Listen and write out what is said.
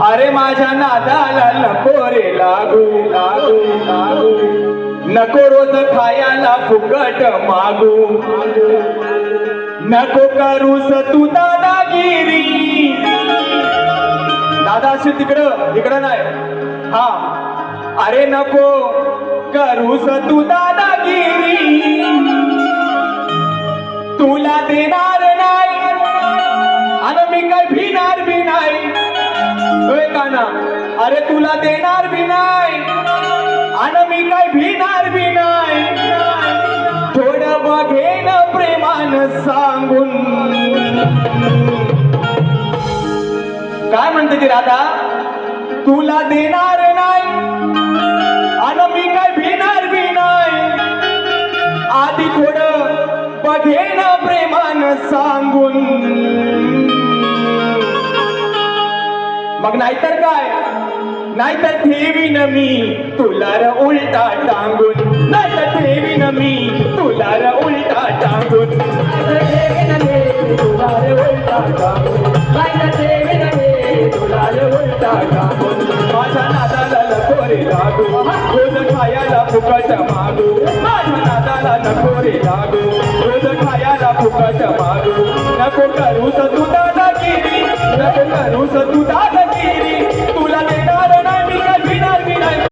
अरे माझ्या नादाला नको रे लागू लागू लागू, नको रोज खायला फुकट मागू, नको करूस तू दादागिरी. दादा असेल तिकडं इकडं नाही. हा अरे नको करूस तू दादागिरी, तुला देणार नाही आणि मी काय भिणार बी नाही. होय का ना? अरे तुला देणार बी नाही आणि मी काय भिणार बी नाही. थोडं बघेन प्रेमान सांगून. काय म्हणते ती राधा? तुला देणार नाही आणि मी काय भिणार बी नाही. आधी थोडं बघेन प्रेमान सांगून, मग नाहीतर काय? नाहीतर ठेवीन मी तुला र उलटा टांगून, नाहीतर ठेवीन मी तुला र उलटा टांगून, ठेवीन मी तुला र उलटा टांगून, नाहीतर ठेवीन मी तुला र उलटा टांगून. माझ्या नादाला नको रे लागू, रोज खायला फुकट मागू. माझ्या नादाला नको रे लागू, रोज खायला फुकट मागू.